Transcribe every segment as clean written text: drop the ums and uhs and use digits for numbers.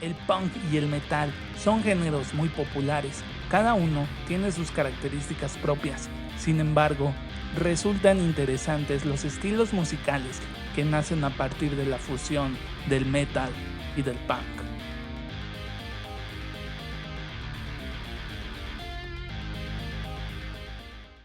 El punk y el metal son géneros muy populares, cada uno tiene sus características propias. Sin embargo, resultan interesantes los estilos musicales que nacen a partir de la fusión del metal y del punk.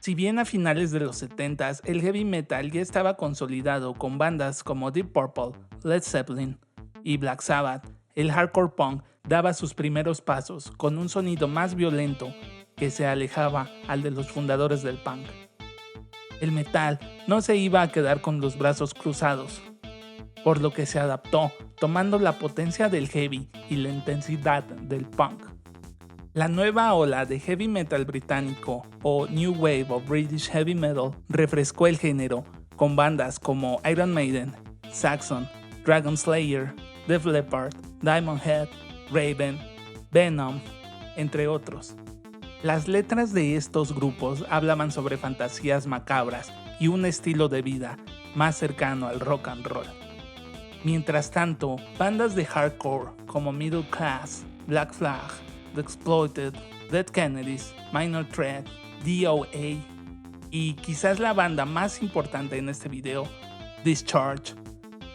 Si bien a finales de los 70s el heavy metal ya estaba consolidado con bandas como Deep Purple, Led Zeppelin y Black Sabbath, el hardcore punk daba sus primeros pasos con un sonido más violento que se alejaba al de los fundadores del punk. El metal no se iba a quedar con los brazos cruzados, por lo que se adaptó, tomando la potencia del heavy y la intensidad del punk. La nueva ola de heavy metal británico o New Wave of British Heavy Metal refrescó el género con bandas como Iron Maiden, Saxon, Dragon Slayer, Def Leppard, Diamond Head, Raven, Venom, entre otros. Las letras de estos grupos hablaban sobre fantasías macabras y un estilo de vida más cercano al rock and roll. Mientras tanto, bandas de hardcore como Middle Class, Black Flag, The Exploited, Dead Kennedys, Minor Threat, DOA y quizás la banda más importante en este video, Discharge,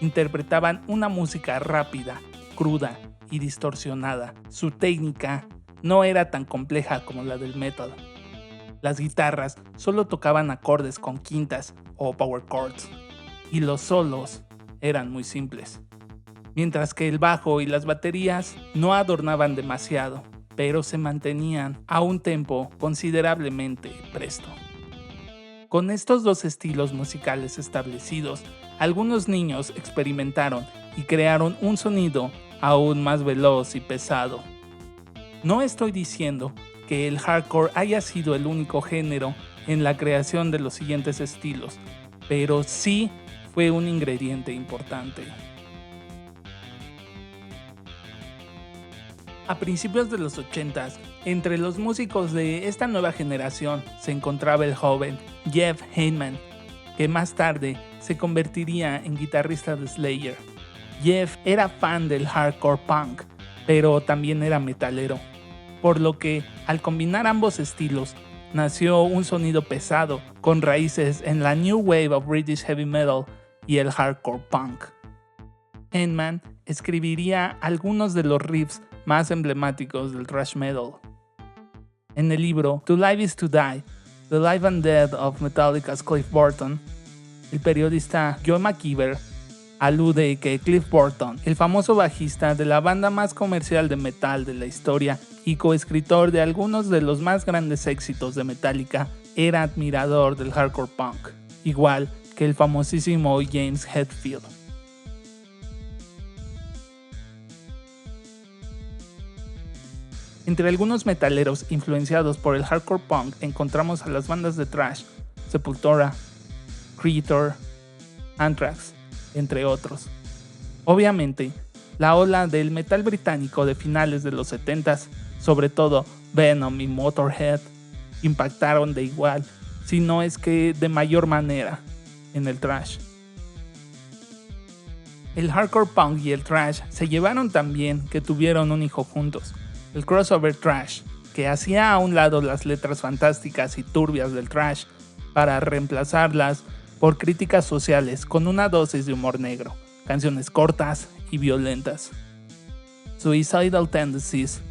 interpretaban una música rápida, cruda y distorsionada. Su técnica no era tan compleja como la del metal. Las guitarras solo tocaban acordes con quintas o power chords, y los solos eran muy simples. Mientras que el bajo y las baterías no adornaban demasiado, pero se mantenían a un tempo considerablemente presto. Con estos dos estilos musicales establecidos, algunos niños experimentaron y crearon un sonido aún más veloz y pesado. No estoy diciendo que el hardcore haya sido el único género en la creación de los siguientes estilos, pero sí fue un ingrediente importante. A principios de los 80s, entre los músicos de esta nueva generación se encontraba el joven Jeff Hanneman, que más tarde se convertiría en guitarrista de Slayer. Jeff era fan del hardcore punk, pero también era metalero, por lo que al combinar ambos estilos, nació un sonido pesado con raíces en la New Wave of British Heavy Metal y el hardcore punk. Hanneman escribiría algunos de los riffs más emblemáticos del thrash metal. En el libro To Live Is To Die, The Life and Death of Metallica's Cliff Burton, el periodista Joe McKeever alude que Cliff Burton, el famoso bajista de la banda más comercial de metal de la historia y coescritor de algunos de los más grandes éxitos de Metallica, era admirador del hardcore punk, igual que el famosísimo James Hetfield. Entre algunos metaleros influenciados por el hardcore punk encontramos a las bandas de thrash, Sepultura, Creator, Anthrax, entre otros. Obviamente, la ola del metal británico de finales de los 70s, sobre todo Venom y Motorhead, impactaron de igual, si no es que de mayor manera, en el thrash. El hardcore punk y el thrash se llevaron tan bien que tuvieron un hijo juntos, el crossover thrash, que hacía a un lado las letras fantásticas y turbias del thrash para reemplazarlas por críticas sociales con una dosis de humor negro, canciones cortas y violentas. Suicidal Tendencies,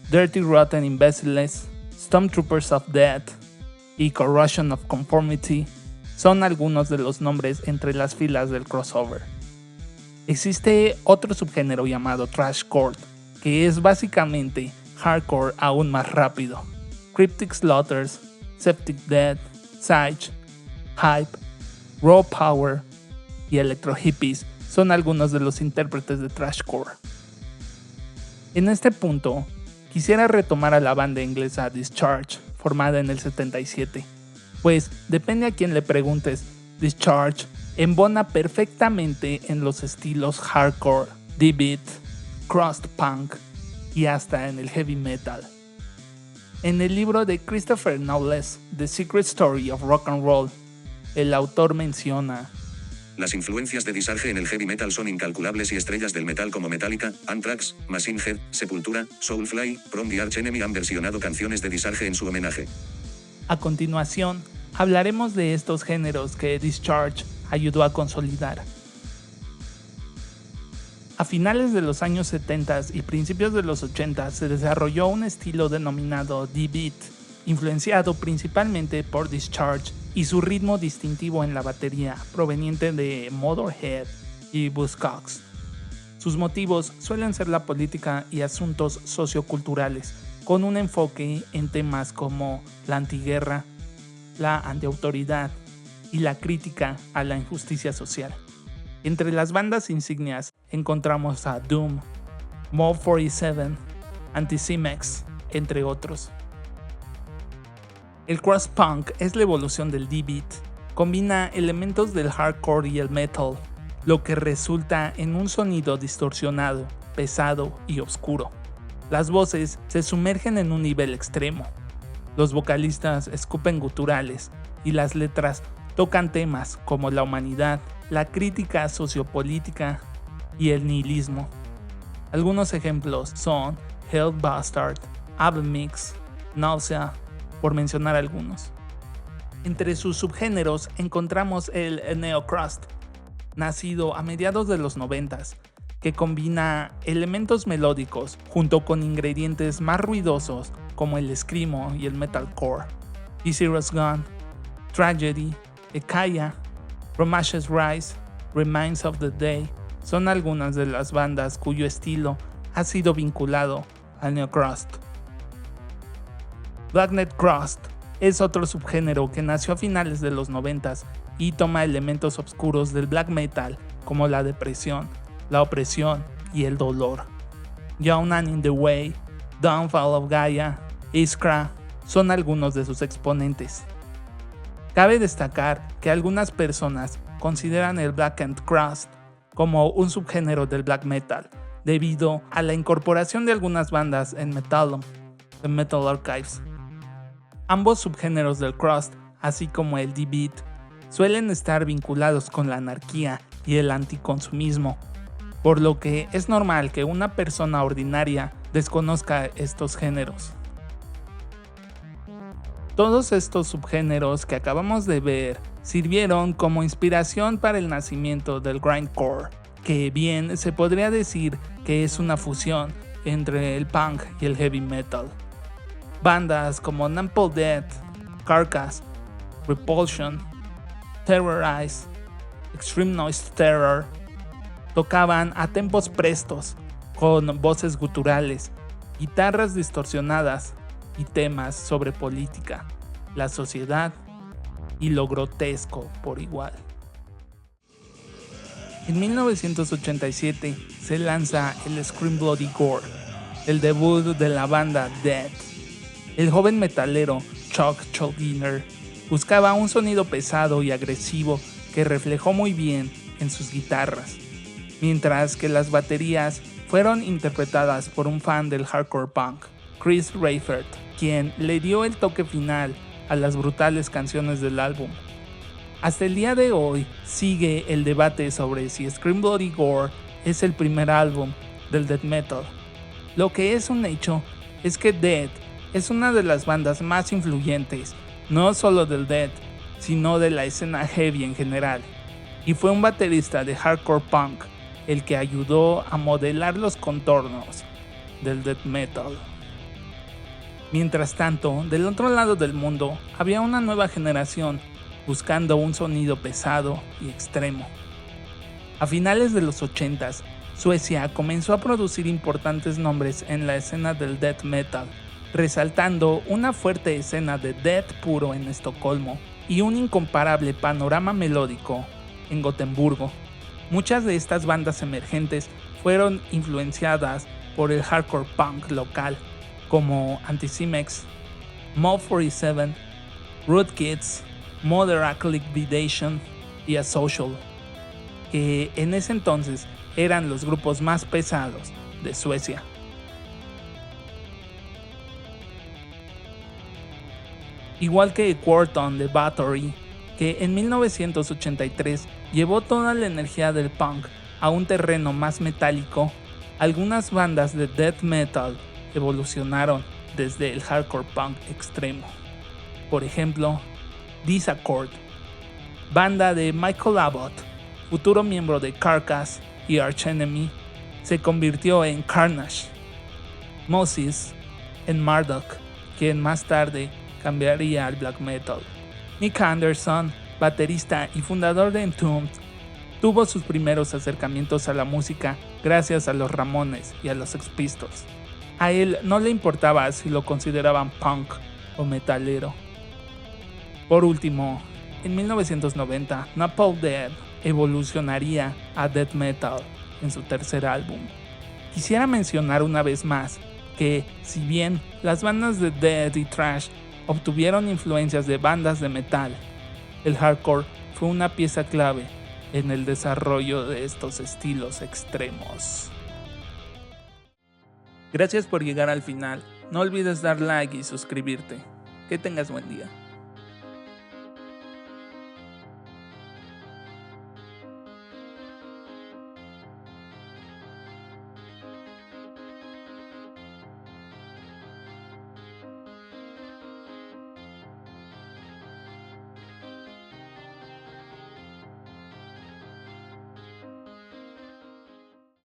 Dirty Rotten Imbeciles, Stormtroopers of Death y Corrosion of Conformity son algunos de los nombres entre las filas del crossover. Existe otro subgénero llamado thrashcore, que es básicamente hardcore aún más rápido. Cryptic Slaughters, Septic Death, Siege, Hype, Raw Power y Electro Hippies son algunos de los intérpretes de thrashcore. En este punto, quisiera retomar a la banda inglesa Discharge, formada en el 77, pues depende a quien le preguntes, Discharge embona perfectamente en los estilos hardcore, D-beat, crust punk y hasta en el heavy metal. En el libro de Christopher Knowles, The Secret Story of Rock and Roll, el autor menciona: Las influencias de Visage en el heavy metal son incalculables y estrellas del metal como Metallica, Anthrax, Machine Head, Sepultura, Soulfly, From the Arch Enemy han versionado canciones de Visage en su homenaje. A continuación, hablaremos de estos géneros que Discharge ayudó a consolidar. A finales de los años 70 y principios de los 80 se desarrolló un estilo denominado D-Beat, influenciado principalmente por Discharge y su ritmo distintivo en la batería proveniente de Motorhead y Buzzcocks. Sus motivos suelen ser la política y asuntos socioculturales, con un enfoque en temas como la antiguerra, la antiautoridad y la crítica a la injusticia social. Entre las bandas insignias encontramos a Doom, Mob 47, Anticimex, entre otros. El crust-punk es la evolución del D-Beat, combina elementos del hardcore y el metal, lo que resulta en un sonido distorsionado, pesado y oscuro. Las voces se sumergen en un nivel extremo. Los vocalistas escupen guturales y las letras tocan temas como la humanidad, la crítica sociopolítica y el nihilismo. Algunos ejemplos son Hell Bastard, Abemix, Nausea, por mencionar algunos. Entre sus subgéneros encontramos el neocrust, nacido a mediados de los 90s, que combina elementos melódicos junto con ingredientes más ruidosos como el screamo y el metalcore. Zero's Gone, Tragedy, Ekaya, From Ashes Rise, Remains of the Day son algunas de las bandas cuyo estilo ha sido vinculado al neocrust. Blacknet Crust es otro subgénero que nació a finales de los 90s y toma elementos oscuros del black metal como la depresión, la opresión y el dolor. Young and in the Way, Downfall of Gaia, Iskra son algunos de sus exponentes. Cabe destacar que algunas personas consideran el Blackened Crust como un subgénero del black metal, debido a la incorporación de algunas bandas en Metallum, The Metal Archives. Ambos subgéneros del crust, así como el D-Beat, suelen estar vinculados con la anarquía y el anticonsumismo, por lo que es normal que una persona ordinaria desconozca estos géneros. Todos estos subgéneros que acabamos de ver sirvieron como inspiración para el nacimiento del grindcore, que bien se podría decir que es una fusión entre el punk y el heavy metal. Bandas como Napalm Death, Carcass, Repulsion, Terrorize, Extreme Noise Terror tocaban a tempos prestos, con voces guturales, guitarras distorsionadas y temas sobre política, la sociedad y lo grotesco por igual. En 1987 se lanza el Scream Bloody Gore, el debut de la banda Death. El joven metalero Chuck Schuldiner buscaba un sonido pesado y agresivo que reflejó muy bien en sus guitarras, mientras que las baterías fueron interpretadas por un fan del hardcore punk, Chris Reifert, quien le dio el toque final a las brutales canciones del álbum. Hasta el día de hoy sigue el debate sobre si Scream Bloody Gore es el primer álbum del death metal. Lo que es un hecho es que Death es una de las bandas más influyentes, no solo del death, sino de la escena heavy en general, y fue un baterista de hardcore punk el que ayudó a modelar los contornos del death metal. Mientras tanto, del otro lado del mundo había una nueva generación buscando un sonido pesado y extremo. A finales de los 80s, Suecia comenzó a producir importantes nombres en la escena del death metal, resaltando una fuerte escena de death puro en Estocolmo y un incomparable panorama melódico en Gotemburgo. Muchas de estas bandas emergentes fueron influenciadas por el hardcore punk local, como Anticimex, Mob 47, Rootkits, Mother Liquidation y Asocial, que en ese entonces eran los grupos más pesados de Suecia. Igual que Quarton de Bathory, que en 1983 llevó toda la energía del punk a un terreno más metálico, algunas bandas de death metal evolucionaron desde el hardcore punk extremo. Por ejemplo, Discord, banda de Michael Abbott, futuro miembro de Carcass y Arch Enemy, se convirtió en Carnage. Moses en Marduk, quien más tarde cambiaría al black metal. Nick Anderson, baterista y fundador de Entombed, tuvo sus primeros acercamientos a la música gracias a los Ramones y a los Sex Pistols. A él no le importaba si lo consideraban punk o metalero. Por último, en 1990, Napalm Death evolucionaría a death metal en su tercer álbum. Quisiera mencionar una vez más que, si bien las bandas de death y thrash obtuvieron influencias de bandas de metal, el hardcore fue una pieza clave en el desarrollo de estos estilos extremos. Gracias por llegar al final. No olvides dar like y suscribirte. Que tengas buen día.